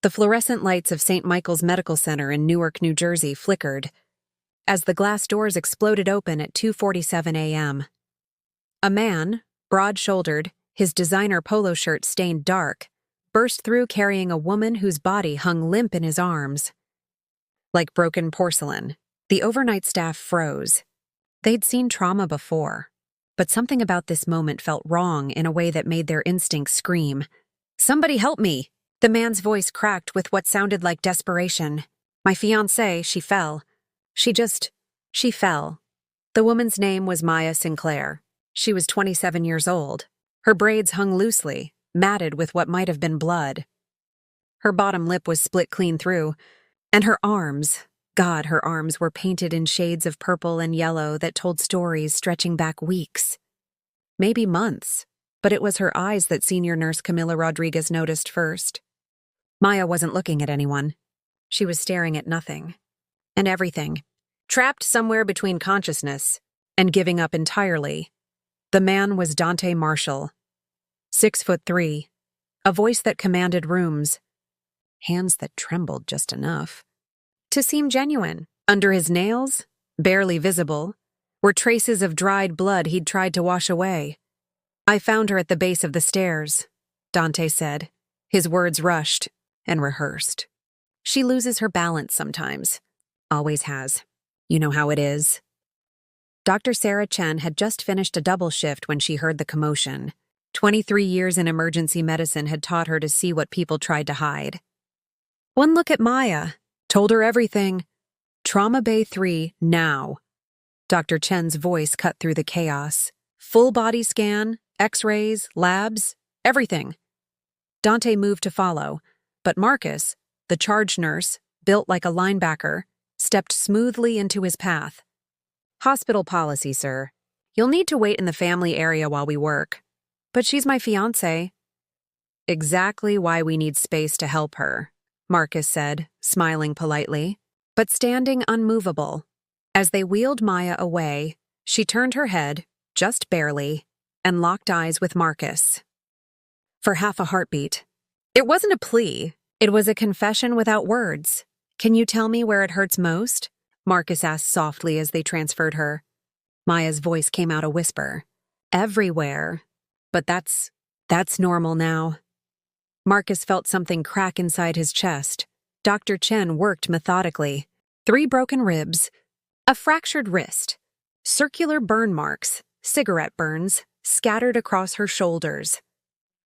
The fluorescent lights of St. Michael's Medical Center in Newark, New Jersey flickered as the glass doors exploded open at 2:47 a.m. A man, broad-shouldered, his designer polo shirt stained dark, burst through carrying a woman whose body hung limp in his arms. Like broken porcelain, the overnight staff froze. They'd seen trauma before, but something about this moment felt wrong in a way that made their instincts scream. "Somebody help me!" The man's voice cracked with what sounded like desperation. "My fiancée, she fell. She fell." The woman's name was Maya Sinclair. She was 27 years old. Her braids hung loosely, matted with what might have been blood. Her bottom lip was split clean through, and her arms, God, her arms were painted in shades of purple and yellow that told stories stretching back weeks. Maybe months, but it was her eyes that senior nurse Camila Rodriguez noticed first. Maya wasn't looking at anyone. She was staring at nothing. And everything. Trapped somewhere between consciousness and giving up entirely. The man was Dante Marshall. 6'3", a voice that commanded rooms, hands that trembled just enough to seem genuine. Under his nails, barely visible, were traces of dried blood he'd tried to wash away. "I found her at the base of the stairs," Dante said. His words rushed and rehearsed. "She loses her balance sometimes. Always has. You know how it is." Dr. Sarah Chen had just finished a double shift when she heard the commotion. 23 years in emergency medicine had taught her to see what people tried to hide. One look at Maya told her everything. "Trauma Bay 3, now." Dr. Chen's voice cut through the chaos. Full body scan, x-rays, labs, everything. Dante moved to follow, but Marcus, the charge nurse, built like a linebacker, stepped smoothly into his path. "Hospital policy, sir. You'll need to wait in the family area while we work. But she's my fiancée." "Exactly why we need space to help her," Marcus said, smiling politely, but standing unmovable. As they wheeled Maya away, she turned her head, just barely, and locked eyes with Marcus. For half a heartbeat. It wasn't a plea. It was a confession without words. "Can you tell me where it hurts most?" Marcus asked softly as they transferred her. Maya's voice came out a whisper. "Everywhere. But that's normal now." Marcus felt something crack inside his chest. Dr. Chen worked methodically. 3 broken ribs, a fractured wrist, circular burn marks, cigarette burns, scattered across her shoulders,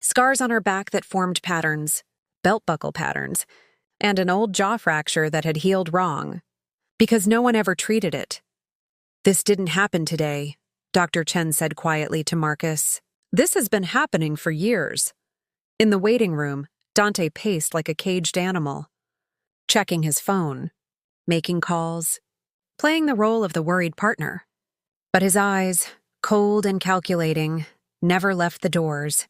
scars on her back that formed patterns, belt buckle patterns, and an old jaw fracture that had healed wrong, because no one ever treated it. "This didn't happen today," Dr. Chen said quietly to Marcus. "This has been happening for years." In the waiting room, Dante paced like a caged animal, checking his phone, making calls, playing the role of the worried partner. But his eyes, cold and calculating, never left the doors.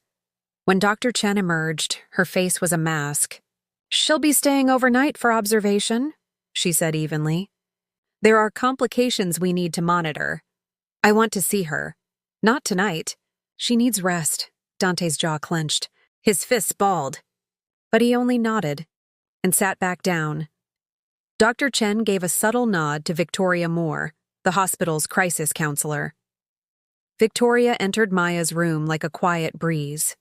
When Dr. Chen emerged, her face was a mask. "She'll be staying overnight for observation," she said evenly. "There are complications we need to monitor. I want to see her. Not tonight. She needs rest." Dante's jaw clenched. His fists balled. But he only nodded and sat back down. Dr. Chen gave a subtle nod to Victoria Moore, the hospital's crisis counselor. Victoria entered Maya's room like a quiet breeze.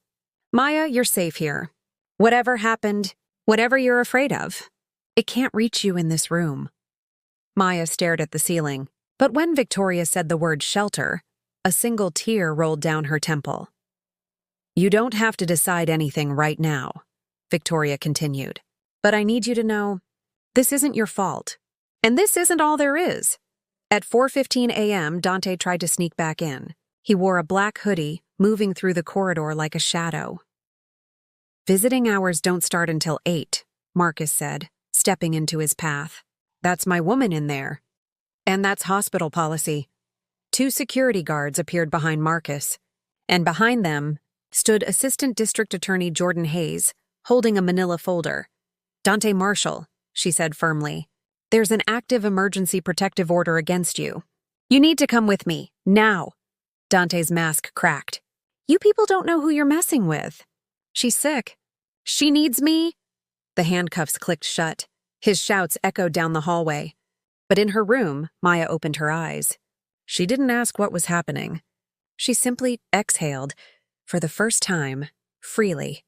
"Maya, you're safe here. Whatever happened, whatever you're afraid of, it can't reach you in this room." Maya stared at the ceiling, but when Victoria said the word shelter, a single tear rolled down her temple. "You don't have to decide anything right now," Victoria continued. "But I need you to know, this isn't your fault. And this isn't all there is." At 4:15 a.m., Dante tried to sneak back in. He wore a black hoodie, moving through the corridor like a shadow. "Visiting hours don't start until 8, Marcus said, stepping into his path. "That's my woman in there. And that's hospital policy." 2 security guards appeared behind Marcus, and behind them stood Assistant District Attorney Jordan Hayes, holding a manila folder. "Dante Marshall," she said firmly, "there's an active emergency protective order against you. You need to come with me, now." Dante's mask cracked. "You people don't know who you're messing with. She's sick. She needs me." The handcuffs clicked shut. His shouts echoed down the hallway. But in her room, Maya opened her eyes. She didn't ask what was happening. She simply exhaled, for the first time, freely.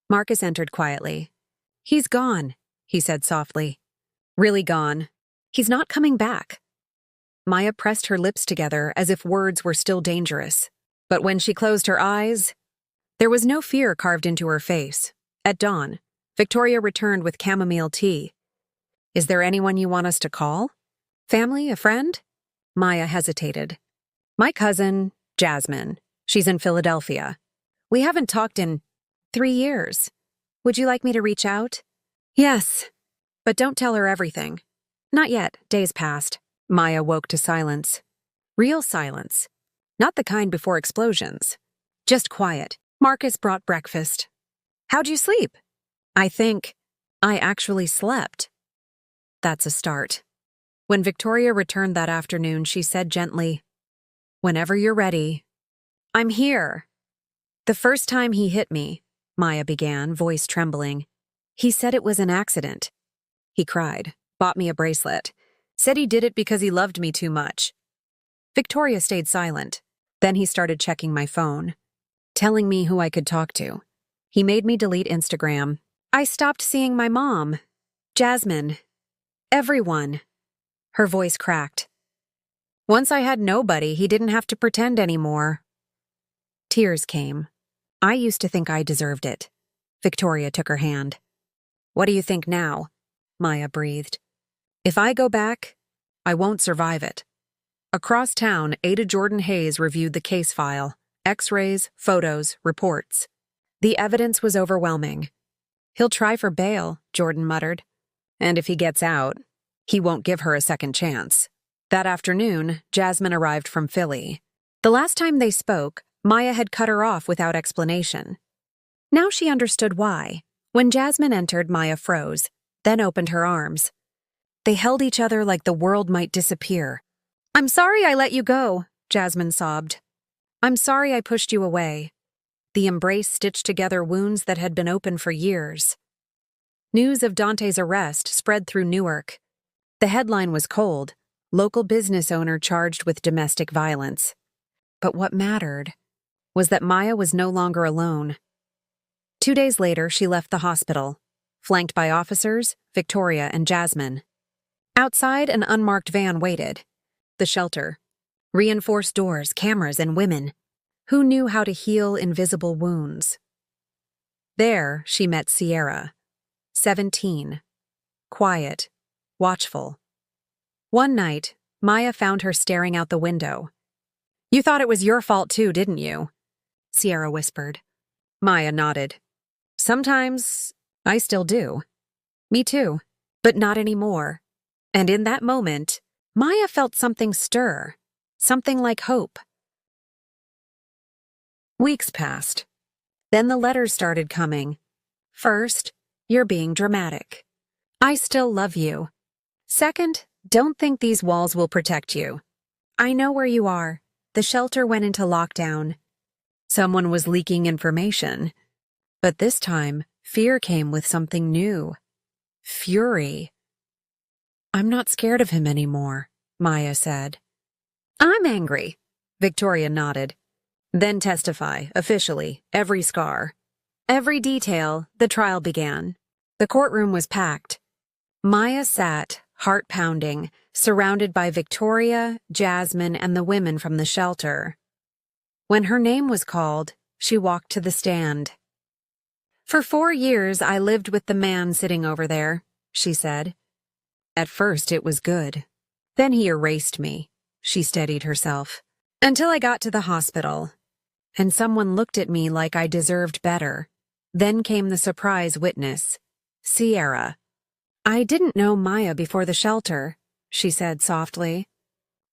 Marcus entered quietly. "He's gone," he said softly. "Really gone. He's not coming back." Maya pressed her lips together as if words were still dangerous. But when she closed her eyes, there was no fear carved into her face. At dawn, Victoria returned with chamomile tea. "Is there anyone you want us to call? Family, a friend?" Maya hesitated. "My cousin, Jasmine. She's in Philadelphia. We haven't talked in 3 years. Would you like me to reach out?" "Yes, but don't tell her everything." "Not yet. Days passed." Maya woke to silence. Real silence. Not the kind before explosions. Just quiet. Marcus brought breakfast. "How'd you sleep?" "I think I actually slept." That's a start. When Victoria returned that afternoon, she said gently, "Whenever you're ready." "I'm here." "The first time he hit me," Maya began, voice trembling, "he said it was an accident. He cried, bought me a bracelet, said he did it because he loved me too much." Victoria stayed silent. Then he started checking my phone, telling me who I could talk to. He made me delete Instagram. I stopped seeing my mom, Jasmine, everyone. Her voice cracked. Once I had nobody, he didn't have to pretend anymore. Tears came. I used to think I deserved it. Victoria took her hand. "What do you think now?" Maya breathed. "If I go back, I won't survive it." Across town, Ada Jordan Hayes reviewed the case file, x-rays, photos, reports. The evidence was overwhelming. "He'll try for bail," Jordan muttered. "And if he gets out, he won't give her a second chance." That afternoon, Jasmine arrived from Philly. The last time they spoke, Maya had cut her off without explanation. Now she understood why. When Jasmine entered, Maya froze, then opened her arms. They held each other like the world might disappear. "I'm sorry I let you go," Jasmine sobbed. "I'm sorry I pushed you away." The embrace stitched together wounds that had been open for years. News of Dante's arrest spread through Newark. The headline was cold: local business owner charged with domestic violence. But what mattered was that Maya was no longer alone. 2 days later, she left the hospital, flanked by officers, Victoria, and Jasmine. Outside, an unmarked van waited. The shelter. Reinforced doors, cameras, and women. Who knew how to heal invisible wounds? There, she met Sierra, 17, quiet, watchful. One night, Maya found her staring out the window. "You thought it was your fault too, didn't you?" Sierra whispered. Maya nodded. "Sometimes, I still do." "Me too, but not anymore." And in that moment, Maya felt something stir, something like hope. Weeks passed. Then the letters started coming. First, "You're being dramatic. I still love you." Second, "Don't think these walls will protect you. I know where you are. The shelter went into lockdown." Someone was leaking information. But this time, fear came with something new. Fury. "I'm not scared of him anymore," Maya said. "I'm angry," Victoria nodded. "Then testify, officially, every scar." Every detail. The trial began. The courtroom was packed. Maya sat, heart pounding, surrounded by Victoria, Jasmine, and the women from the shelter. When her name was called, she walked to the stand. "For 4 years, I lived with the man sitting over there," she said. "At first, it was good. Then he erased me," she steadied herself, "until I got to the hospital. And someone looked at me like I deserved better. Then came the surprise witness, Sierra." "I didn't know Maya before the shelter," she said softly.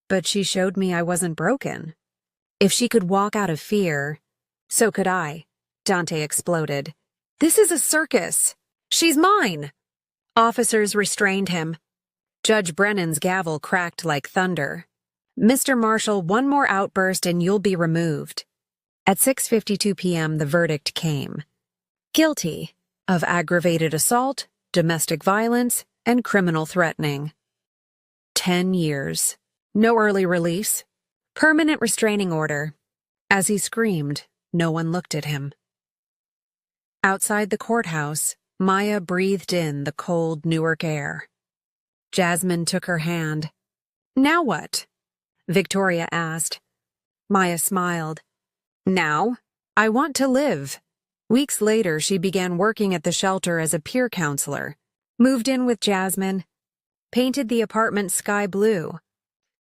"But she showed me I wasn't broken. If she could walk out of fear, so could I," Dante exploded. "This is a circus. She's mine." Officers restrained him. Judge Brennan's gavel cracked like thunder. "Mr. Marshall, one more outburst and you'll be removed." At 6:52 p.m., the verdict came. guilty of aggravated assault, domestic violence, and criminal threatening. 10 years. No early release. Permanent restraining order. As he screamed, no one looked at him. Outside the courthouse, Maya breathed in the cold Newark air. Jasmine took her hand. "Now what?" Victoria asked. Maya smiled. "Now, I want to live." Weeks later, she began working at the shelter as a peer counselor, moved in with Jasmine, painted the apartment sky blue,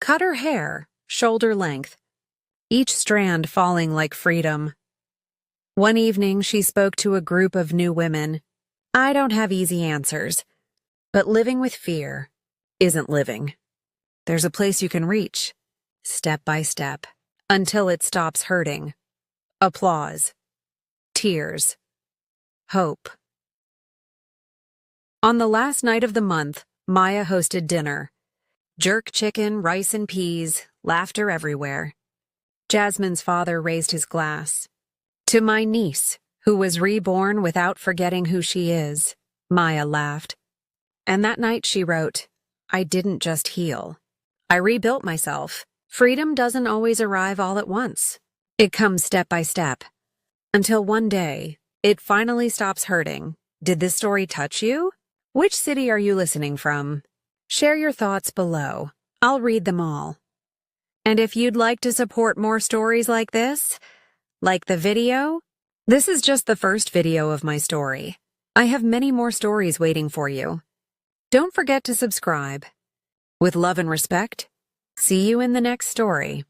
cut her hair shoulder length, each strand falling like freedom. One evening, she spoke to a group of new women. "I don't have easy answers, but living with fear isn't living. There's a place you can reach, step by step, until it stops hurting." Applause. Tears. Hope. On the last night of the month, Maya hosted dinner. Jerk chicken, rice and peas, laughter everywhere. Jasmine's father raised his glass. "To my niece, who was reborn without forgetting who she is," Maya laughed. And that night she wrote, "I didn't just heal. I rebuilt myself. Freedom doesn't always arrive all at once. It comes step by step. Until one day, it finally stops hurting." Did this story touch you? Which city are you listening from? Share your thoughts below. I'll read them all. And if you'd like to support more stories like this, like the video, this is just the first video of my story. I have many more stories waiting for you. Don't forget to subscribe. With love and respect, see you in the next story.